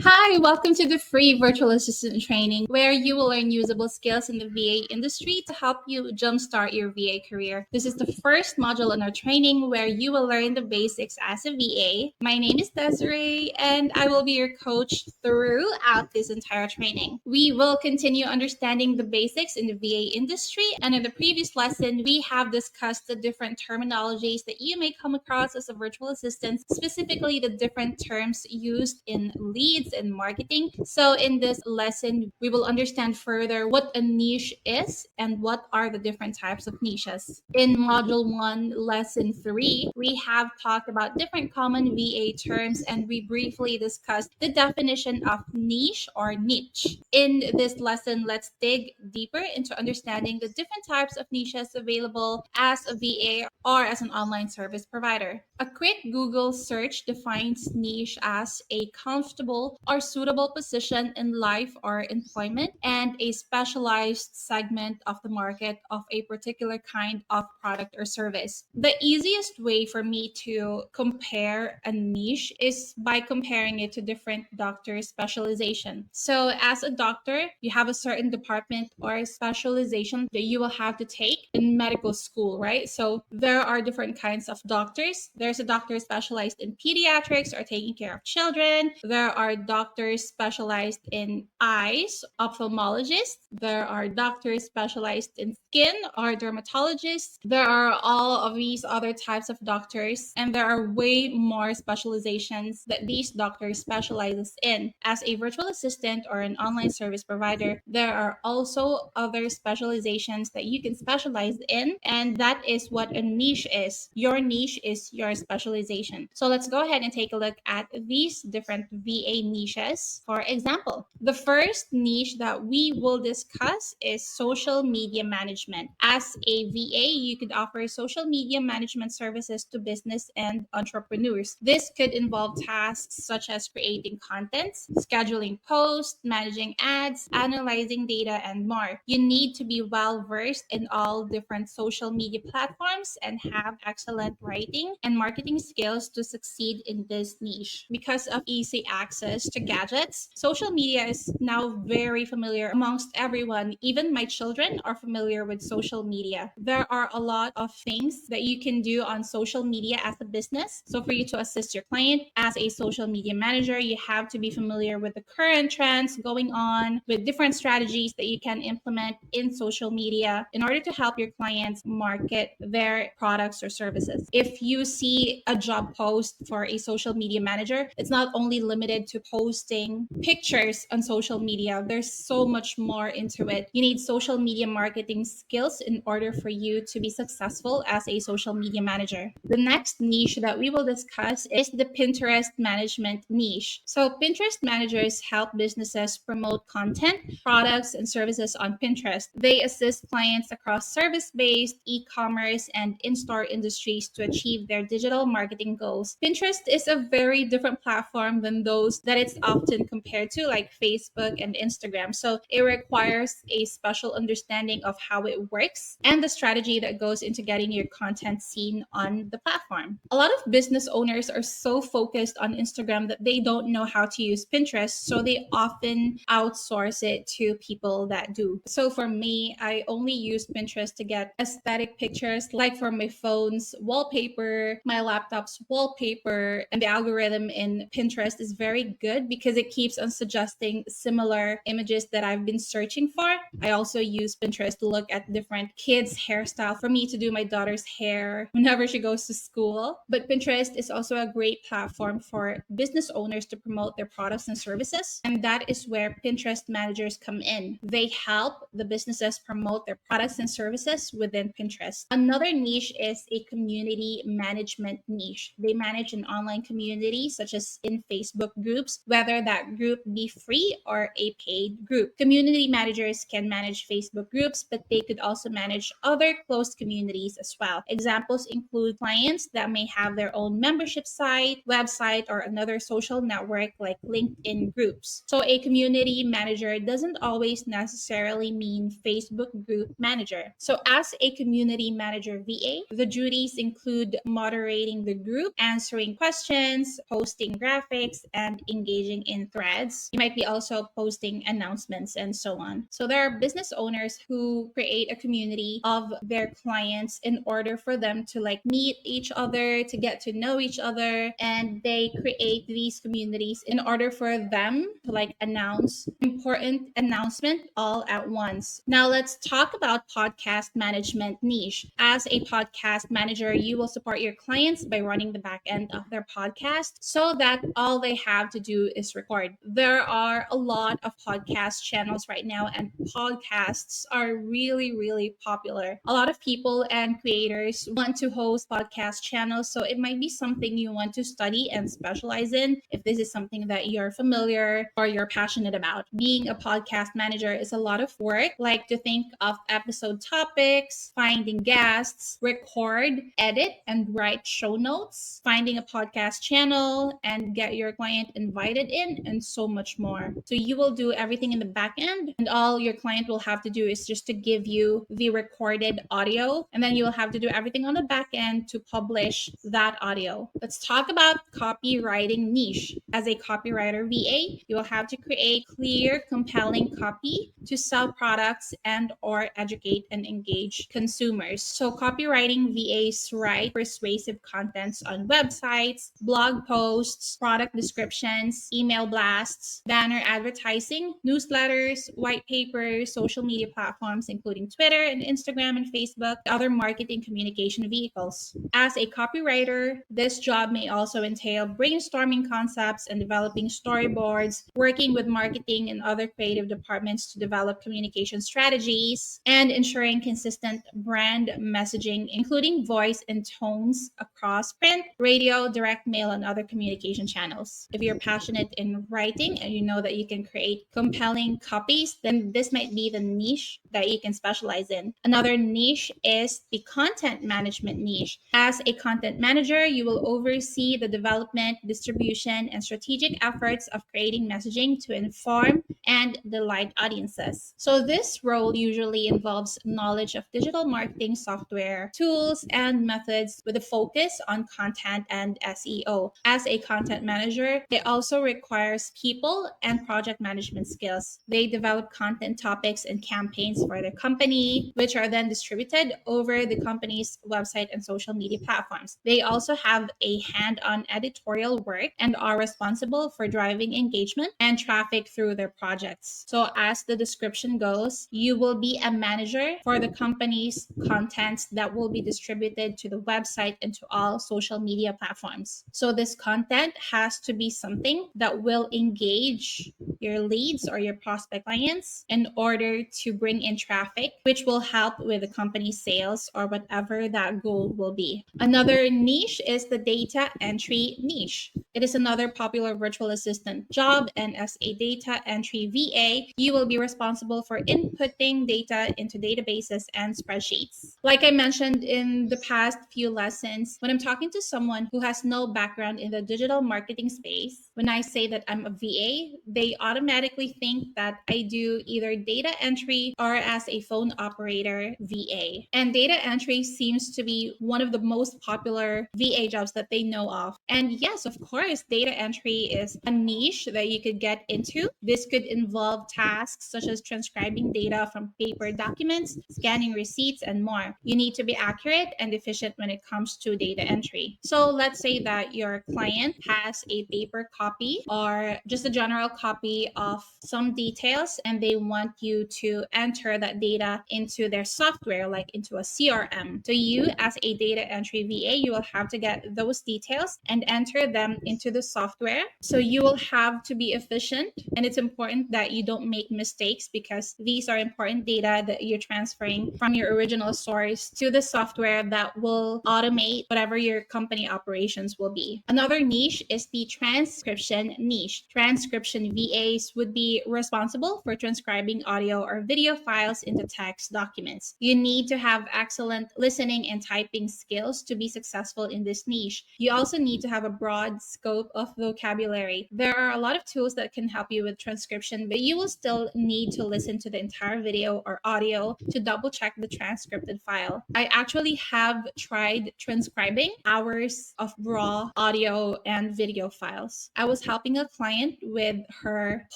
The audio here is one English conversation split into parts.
Hi, welcome to the free virtual assistant training where you will learn usable skills in the VA industry to help you jumpstart your VA career. This is the first module in our training where you will learn the basics as a VA. My name is Desiree and I will be your coach throughout this entire training. We will continue understanding the basics in the VA industry, and in the previous lesson, we have discussed the different terminologies that you may come across as a virtual assistant, specifically the different terms used in leads and marketing. So in this lesson, we will understand further what a niche is and what are the different types of niches. In module 1, lesson 3, we have talked about different common VA terms and we briefly discussed the definition of niche or niche. In this lesson, let's dig deeper into understanding the different types of niches available as a VA or as an online service provider. A quick Google search defines niche as a comfortable or suitable position in life or employment and a specialized segment of the market of a particular kind of product or service. The easiest way for me to compare a niche is by comparing it to different doctor specialization. So as a doctor, you have a certain department or specialization that you will have to take in medical school, right? So there are different kinds of doctors. There's a doctor specialized in pediatrics or taking care of children. There are doctors specialized in eyes, ophthalmologists. There are doctors specialized in skin or dermatologists. There are all of these other types of doctors, and there are way more specializations that these doctors specializes in. As a virtual assistant or an online service provider, there are also other specializations that you can specialize in, and that is what a niche is. Your niche is your specialization. So let's go ahead and take a look at these different VA niches. For example, the first niche that we will discuss is social media management. As a VA, you could offer social media management services to business and entrepreneurs. This could involve tasks such as creating content, scheduling posts, managing ads, analyzing data, and more. You need to be well versed in all different social media platforms and have excellent writing and marketing skills to succeed in this niche. Because of easy access to gadgets, social media is now very familiar amongst everyone. Even my children are familiar with social media. There are a lot of things that you can do on social media as a business. So for you to assist your client as a social media manager, you have to be familiar with the current trends going on, with different strategies that you can implement in social media in order to help your clients market their products or services. If you see a job post for a social media manager, it's not only limited to posting pictures on social media. There's so much more into it. You need social media marketing skills in order for you to be successful as a social media manager. The next niche that we will discuss is the Pinterest management niche. So Pinterest managers help businesses promote content, products, and services on Pinterest. They assist clients across service-based, e-commerce, and in-store industries to achieve their digital marketing goals. Pinterest is a very different platform than those that it's often compared to, like Facebook and Instagram. So it requires a special understanding of how it works and the strategy that goes into getting your content seen on the platform. A lot of business owners are so focused on Instagram that they don't know how to use Pinterest, so they often outsource it to people that do. So for me, I only use Pinterest to get aesthetic pictures, like for my phone's wallpaper, my laptop's wallpaper, and the algorithm in Pinterest is very good because it keeps on suggesting similar images that I've been searching for. I also use Pinterest to look at different kids' hairstyle for me to do my daughter's hair whenever she goes to school. But Pinterest is also a great platform for business owners to promote their products and services. And that is where Pinterest managers come in. They help the businesses promote their products and services within Pinterest. Another niche is a community management niche. They manage an online community, such as in Facebook groups, whether that group be free or a paid group. Community managers can manage Facebook groups, but they could also manage other closed communities as well. Examples include clients that may have their own membership site, website, or another social network like LinkedIn groups. So a community manager doesn't always necessarily mean Facebook group manager. So as a community manager VA, the duties include moderating the group, answering questions, posting graphics, and engaging engaging in threads. You might be also posting announcements and so on. So there are business owners who create a community of their clients in order for them to like meet each other, to get to know each other, and they create these communities in order for them to like announce important announcement all at once. Now let's talk about podcast management niche. As a podcast manager, you will support your clients by running the back end of their podcast so that all they have to do is record. There are a lot of podcast channels right now, and podcasts are really, really popular. A lot of people and creators want to host podcast channels, so it might be something you want to study and specialize in if this is something that you're familiar or you're passionate about. Being a podcast manager is a lot of work, like to think of episode topics, finding guests, record, edit, and write show notes, finding a podcast channel, and get your client invited in, and so much more. So you will do everything in the back end, and all your client will have to do is just to give you the recorded audio, and then you will have to do everything on the back end to publish that audio. Let's talk about copywriting niche. As a copywriter VA, you will have to create clear, compelling copy to sell products and or educate and engage consumers. So copywriting VAs write persuasive contents on websites, blog posts, product descriptions, email blasts, banner advertising, newsletters, white papers, social media platforms, including Twitter and Instagram and Facebook, other marketing communication vehicles. As a copywriter, this job may also entail brainstorming concepts and developing storyboards, working with marketing and other creative departments to develop communication strategies, and ensuring consistent brand messaging, including voice and tones across print, radio, direct mail, and other communication channels. If you're passionate in writing and you know that you can create compelling copies, then this might be the niche that you can specialize in. Another niche is the content management niche. As a content manager, you will oversee the development, distribution, and strategic efforts of creating messaging to inform and delight audiences. So this role usually involves knowledge of digital marketing software, tools, and methods with a focus on content and SEO. As a content manager, it also requires people and project management skills. They develop content topics and campaigns for their company, which are then distributed over the company's website and social media platforms. They also have a hand-on editorial work and are responsible for driving engagement and traffic through their projects. So as the description goes, you will be a manager for the company's contents that will be distributed to the website and to all social media platforms. So this content has to be something that will engage your leads or your prospect clients in order to bring in traffic, which will help with the company's sales or whatever that goal will be. Another niche is the data entry niche. It is another popular virtual assistant job, and as a data entry VA, you will be responsible for inputting data into databases and spreadsheets. Like I mentioned in the past few lessons, when I'm talking to someone who has no background in the digital marketing space, when I say that I'm a VA, they automatically think that I do either data entry or as a phone operator VA. And data entry seems to be one of the most popular VA jobs that they know of. And yes, of course, data entry is a niche that you could get into. This could involve tasks such as transcribing data from paper documents, scanning receipts, and more. You need to be accurate and efficient when it comes to data entry. So let's say that your client has a paper copy or just a general copy of some details, and they want you to enter that data into their software, like into a CRM. So you, as a data entry VA, you will have to get those details and enter them into the software. So you will have to be efficient, and it's important that you don't make mistakes because these are important data that you're transferring from your original source to the software that will automate whatever your company operations will be. Another niche is the transcription niche. Transcription VAs would be responsible for transcribing audio or video files into text documents. You need to have excellent listening and typing skills to be successful in this niche. You also need to have a broad scope of vocabulary. There are a lot of tools that can help you with transcription transcription, but you will still need to listen to the entire video or audio to double check the transcripted file. I actually have tried transcribing hours of raw audio and video files. I was helping a client with her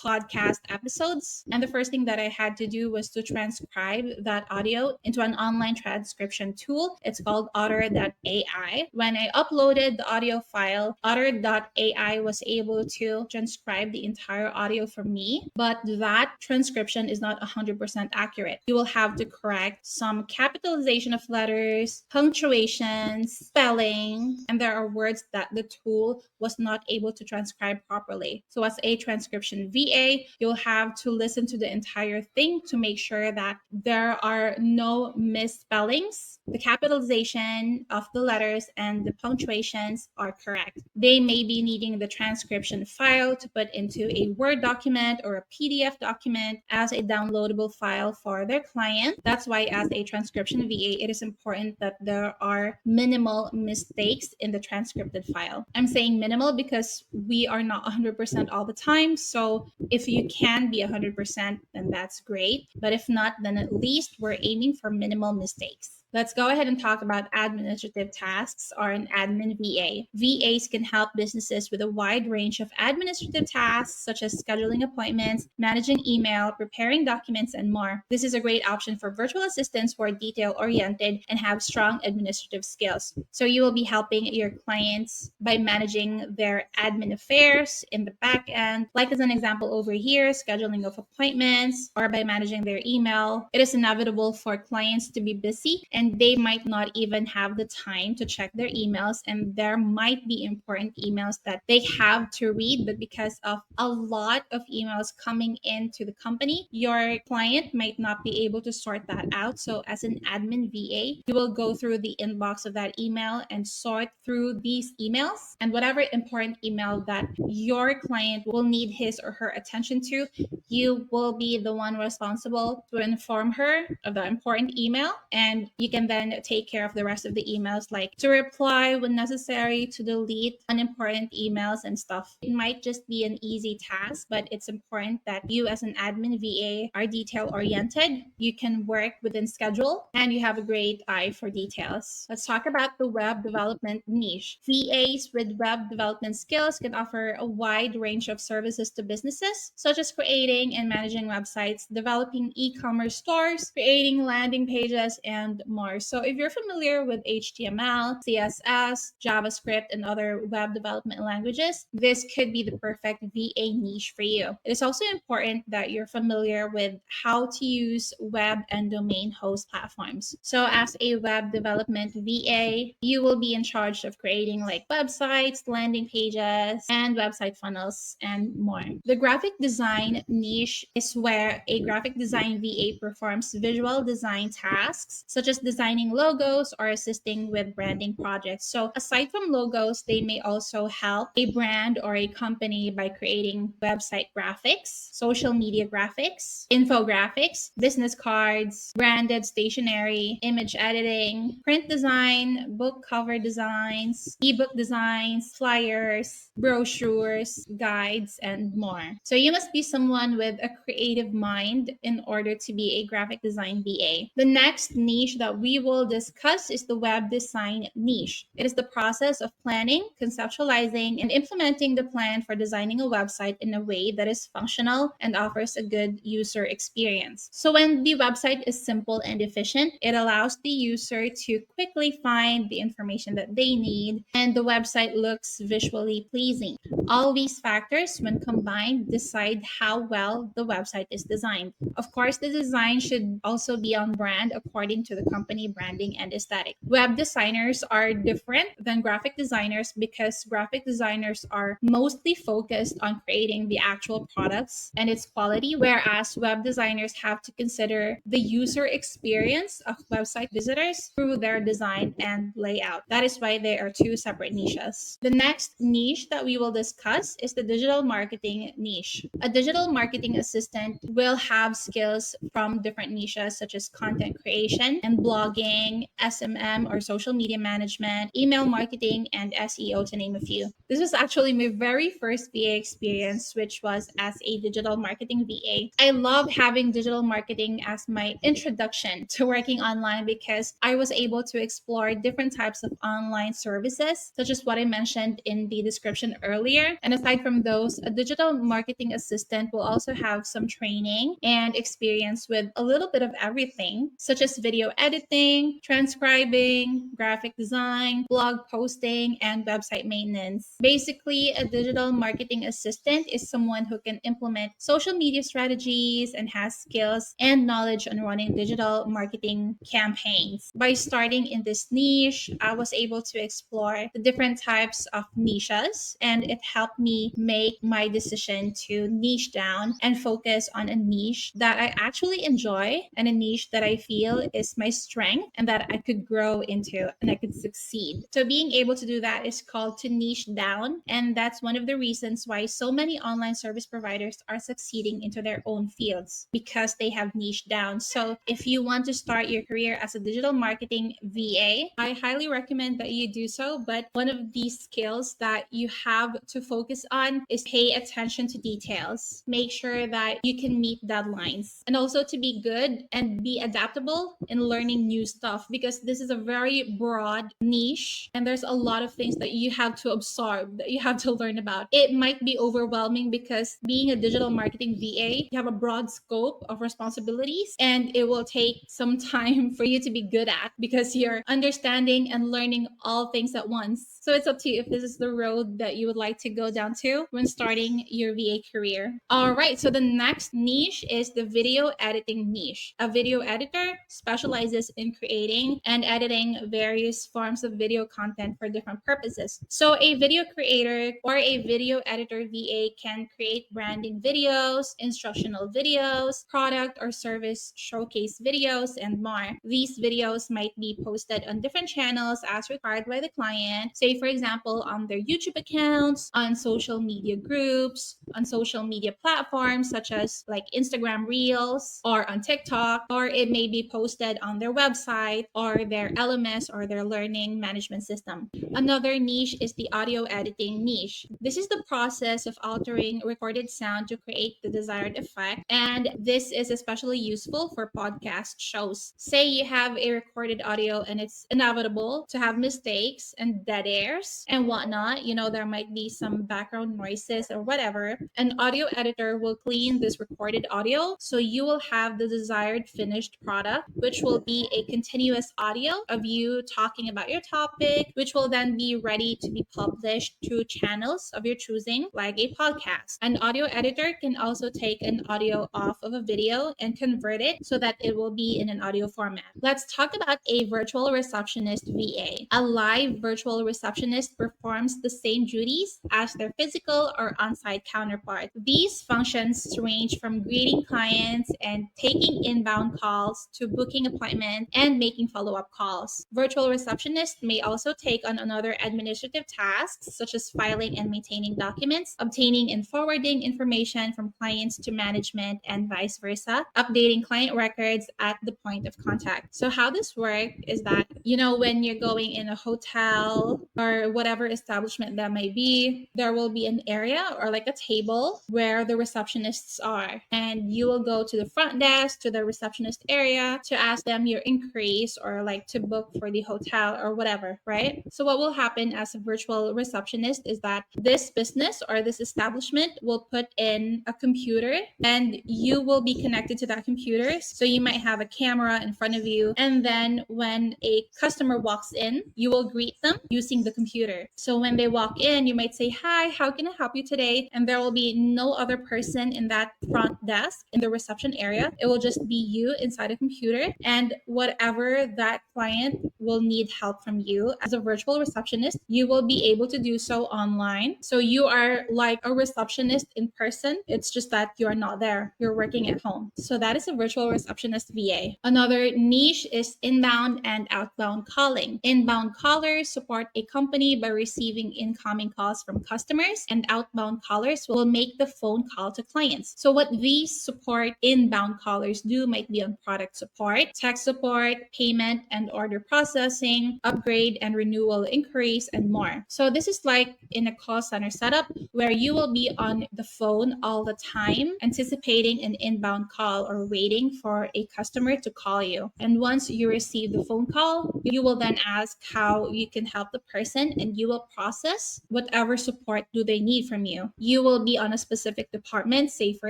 podcast episodes, and the first thing that I had to do was to transcribe that audio into an online transcription tool. It's called Otter.ai. When I uploaded the audio file, Otter.ai was able to transcribe the entire audio for me, but that transcription is not 100% accurate. You will have to correct some capitalization of letters, punctuations, spelling, and there are words that the tool was not able to transcribe properly. So as a transcription VA, you'll have to listen to the entire thing to make sure that there are no misspellings. The capitalization of the letters and the punctuations are correct. They may be needing the transcription file to put into a Word document or a PDF document as a downloadable file for their client. That's why as a transcription VA, it is important that there are minimal mistakes in the transcripted file. I'm saying minimal because we are not 100% all the time. So if you can be 100%, then that's great. But if not, then at least we're aiming for minimal mistakes. Let's go ahead and talk about administrative tasks or an admin VA. VAs can help businesses with a wide range of administrative tasks, such as scheduling appointments, managing email, preparing documents, and more. This is a great option for virtual assistants who are detail-oriented and have strong administrative skills. So you will be helping your clients by managing their admin affairs in the back end, like as an example over here, scheduling of appointments, or by managing their email. It is inevitable for clients to be busy and they might not even have the time to check their emails, and there might be important emails that they have to read, but because of a lot of emails coming into the company, your client might not be able to sort that out. So as an admin VA, you will go through the inbox of that email and sort through these emails, and whatever important email that your client will need his or her attention to, you will be the one responsible to inform her of the important email, and you can then take care of the rest of the emails, like to reply when necessary, to delete unimportant emails and stuff. It might just be an easy task, but it's important that you as an admin VA are detail oriented, you can work within schedule, and you have a great eye for details. Let's talk about the web development niche. VAs with web development skills can offer a wide range of services to businesses, such as creating and managing websites, developing e-commerce stores, creating landing pages, and more. So if you're familiar with HTML, CSS, JavaScript, and other web development languages, this could be the perfect VA niche for you. It is also important that you're familiar with how to use web and domain host platforms. So as a web development VA, you will be in charge of creating like websites, landing pages, and website funnels, and more. The graphic design niche is where a graphic design VA performs visual design tasks, such as designing logos or assisting with branding projects. So aside from logos, they may also help a brand or a company by creating website graphics, social media graphics, infographics, business cards, branded stationery, image editing, print design, book cover designs, ebook designs, flyers, brochures, guides, and more. So you must be someone with a creative mind in order to be a graphic design VA. The next niche that we will discuss is the web design niche. It is the process of planning, conceptualizing, and implementing the plan for designing a website in a way that is functional and offers a good user experience. So when the website is simple and efficient, it allows the user to quickly find the information that they need, and the website looks visually pleasing. All these factors, when combined, decide how well the website is designed. Of course, the design should also be on brand according to the company branding and aesthetic. Web designers are different than graphic designers because graphic designers are mostly focused on creating the actual products and its quality, whereas web designers have to consider the user experience of website visitors through their design and layout. That is why they are two separate niches. The next niche that we will discuss is the digital marketing niche. A digital marketing assistant will have skills from different niches such as content creation and blog blogging, SMM or social media management, email marketing, and SEO, to name a few. This was actually my very first VA experience, which was as a digital marketing VA. I love having digital marketing as my introduction to working online because I was able to explore different types of online services, such as what I mentioned in the description earlier. And aside from those, a digital marketing assistant will also have some training and experience with a little bit of everything, such as video editing, transcribing, graphic design, blog posting, and website maintenance. Basically, a digital marketing assistant is someone who can implement social media strategies and has skills and knowledge on running digital marketing campaigns. By starting in this niche, I was able to explore the different types of niches, and it helped me make my decision to niche down and focus on a niche that I actually enjoy and a niche that I feel is my strength and that I could grow into and I could succeed. So being able to do that is called to niche down, and that's one of the reasons why so many online service providers are succeeding into their own fields, because they have niche down. So if you want to start your career as a digital marketing VA, I highly recommend that you do so. But one of these skills that you have to focus on is pay attention to details. Make sure that you can meet deadlines, and also to be good and be adaptable in learning new stuff, because this is a very broad niche and there's a lot of things that you have to absorb, that you have to learn about. It might be overwhelming because being a digital marketing VA, you have a broad scope of responsibilities and it will take some time for you to be good at, because you're understanding and learning all things at once. So it's up to you if this is the road that you would like to go down to when starting your VA career. All right, so the next niche is the video editing niche. A video editor specializes in creating and editing various forms of video content for different purposes. So a video creator or a video editor VA can create branding videos, instructional videos, product or service showcase videos, and more. These videos might be posted on different channels as required by the client, say for example on their YouTube accounts, on social media groups, on social media platforms such as like Instagram Reels or on TikTok, or it may be posted on their website or their LMS or their learning management system. Another niche is the audio editing niche. This is the process of altering recorded sound to create the desired effect, and this is especially useful for podcast shows. Say you have a recorded audio and it's inevitable to have mistakes and dead airs and whatnot. You know, there might be some background noises or whatever. An audio editor will clean this recorded audio so you will have the desired finished product, which will be a continuous audio of you talking about your topic, which will then be ready to be published to channels of your choosing, like a podcast. An audio editor can also take an audio off of a video and convert it so that it will be in an audio format. Let's talk about a virtual receptionist VA. A live virtual receptionist performs the same duties as their physical or on-site counterpart. These functions range from greeting clients and taking inbound calls to booking appointments and making follow-up calls. Virtual receptionists may also take on other administrative tasks such as filing and maintaining documents, obtaining and forwarding information from clients to management, and vice versa, updating client records at the point of contact. So how this works is that, you know, when you're going in a hotel or whatever establishment that may be, there will be an area or like a table where the receptionists are, and you will go to the front desk, to the receptionist area, to ask them your inquiries or like to book for the hotel or whatever, right? So what will happen as a virtual receptionist is that this business or this establishment will put in a computer and you will be connected to that computer. So you might have a camera in front of you, and then when a customer walks in, you will greet them using the computer. So when they walk in, you might say, "Hi, how can I help you today?" And there will be no other person in that front desk in the reception area. It will just be you inside a computer, and whatever that client will need help from you as a virtual receptionist, you will be able to do so online. So you are like a receptionist in person. It's just that you're not there. You're working at home. So that is a virtual receptionist VA. Another niche is inbound and outbound calling. Inbound callers support a company by receiving incoming calls from customers, and outbound callers will make the phone call to clients. So what these support inbound callers do might be on product support, tech support, support, payment and order processing, upgrade and renewal inquiries, and more. So this is like in a call center setup where you will be on the phone all the time, anticipating an inbound call or waiting for a customer to call you. And once you receive the phone call, you will then ask how you can help the person, and you will process whatever support do they need from you. You will be on a specific department. Say, for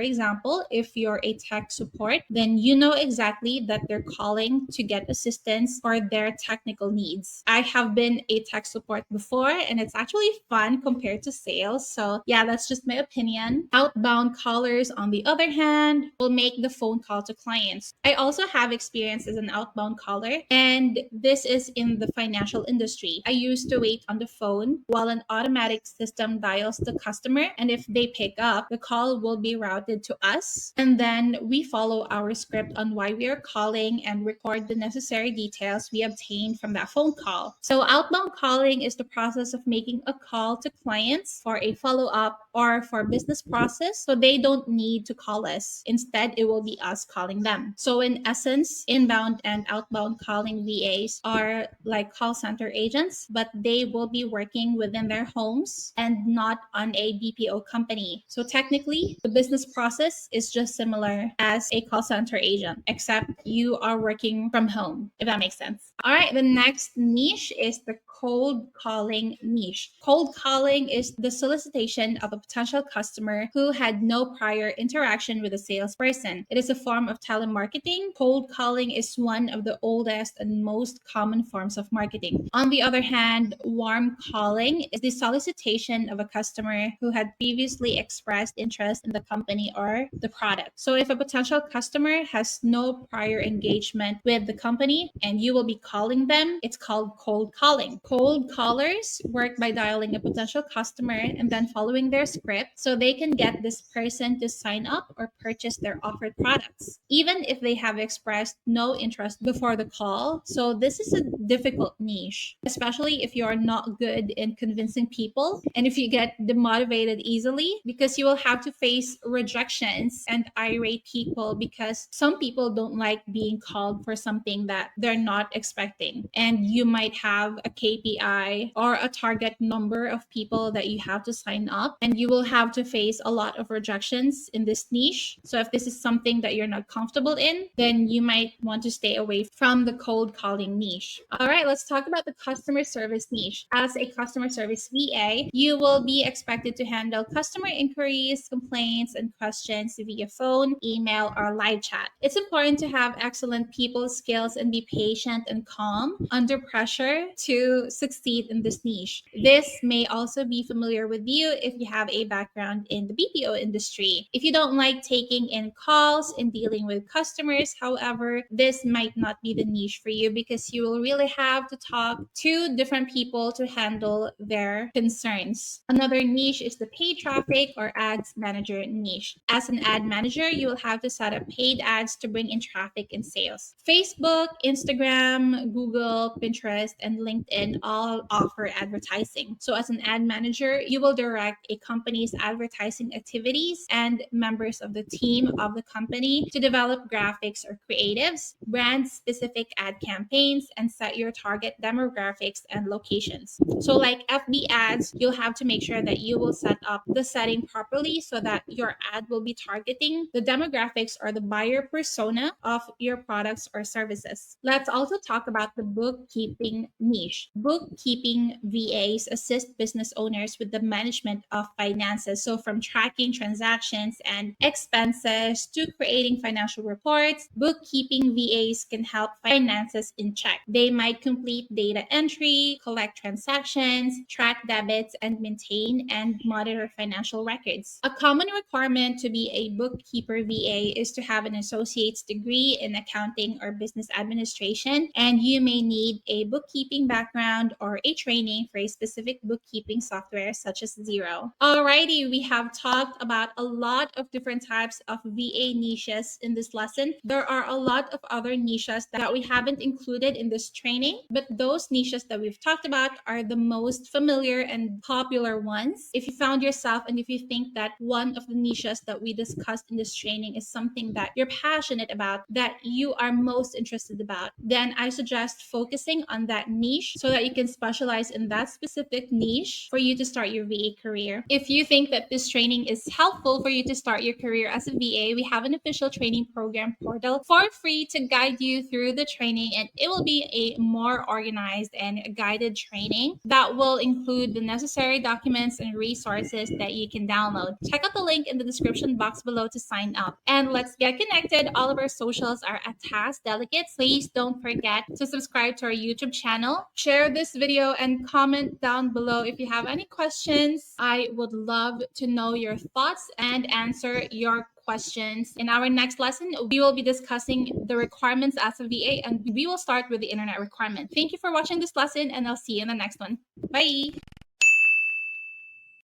example, if you're a tech support, then you know exactly that they're calling to get assistance for their technical needs. I have been a tech support before, and it's actually fun compared to sales. So yeah, that's just my opinion. Outbound callers, on the other hand, will make the phone call to clients. I also have experience as an outbound caller, and this is in the financial industry. I used to wait on the phone while an automatic system dials the customer, and if they pick up, the call will be routed to us, and then we follow our script on why we are calling and record the necessary details we obtained from that phone call. So outbound calling is the process of making a call to clients for a follow-up or for business process, so they don't need to call us. Instead, it will be us calling them. So in essence, inbound and outbound calling VAs are like call center agents, but they will be working within their homes and not on a BPO company. So technically, the business process is just similar as a call center agent, except you are working from home, if that makes sense. All right, the next niche is the cold calling niche. Cold calling is the solicitation of a potential customer who had no prior interaction with a salesperson. It is a form of telemarketing. Cold calling is one of the oldest and most common forms of marketing. On the other hand, warm calling is the solicitation of a customer who had previously expressed interest in the company or the product. So if a potential customer has no prior engagement with the company and you will be calling them, it's called cold calling. Cold callers work by dialing a potential customer and then following their script so they can get this person to sign up or purchase their offered products, even if they have expressed no interest before the call. So this is a difficult niche, especially if you are not good in convincing people and if you get demotivated easily, because you will have to face rejections and irate people because some people don't like being called for something that they're not expecting. And you might have a KPI or a target number of people that you have to sign up, and you will have to face a lot of rejections in this niche. So if this is something that you're not comfortable in, then you might want to stay away from the cold calling niche. All right, let's talk about the customer service niche. As a customer service VA, you will be expected to handle customer inquiries, complaints, and questions via phone, email, or live chat. It's important to have excellent people skills and be patient and calm under pressure to succeed in this niche. This may also be familiar with you if you have a background in the BPO industry. If you don't like taking in calls and dealing with customers, however, this might not be the niche for you because you will really have to talk to different people to handle their concerns. Another niche is the paid traffic or ads manager niche. As an ad manager, you will have to set up paid ads to bring in traffic and sales. Facebook, Instagram, Google, Pinterest, and LinkedIn all offer advertising. So as an ad manager, you will direct a company's advertising activities and members of the team of the company to develop graphics or creatives, brand specific ad campaigns, and set your target demographics and locations. So like FB ads, you'll have to make sure that you will set up the setting properly so that your ad will be targeting the demographics or the buyer persona of your products or services. Let's also talk about the bookkeeping niche. Bookkeeping VAs assist business owners with the management of finances. So from tracking transactions and expenses to creating financial reports, bookkeeping VAs can help finances in check. They might complete data entry, collect transactions, track debits, and maintain and monitor financial records. A common requirement to be a bookkeeper VA is to have an associate's degree in accounting or business administration, and you may need a bookkeeping background or a training for a specific bookkeeping software such as Xero. Alrighty, we have talked about a lot of different types of VA niches in this lesson. There are a lot of other niches that we haven't included in this training, but those niches that we've talked about are the most familiar and popular ones. If you found yourself and if you think that one of the niches that we discussed in this training is something that you're passionate about, that you are most most interested about. Then I suggest focusing on that niche so that you can specialize in that specific niche for you to start your VA career. If you think that this training is helpful for you to start your career as a VA, we have an official training program portal for free to guide you through the training, and it will be a more organized and guided training that will include the necessary documents and resources that you can download. Check out the link in the description box below to sign up. And let's get connected. All of our socials are at Task Delegates. Please don't forget to subscribe to our YouTube channel, share this video, and comment down below if you have any questions. I would love to know your thoughts and answer your questions. In our next lesson, we will be discussing the requirements as a VA, and we will start with the internet requirement. Thank you for watching this lesson, and I'll see you in the next one. Bye!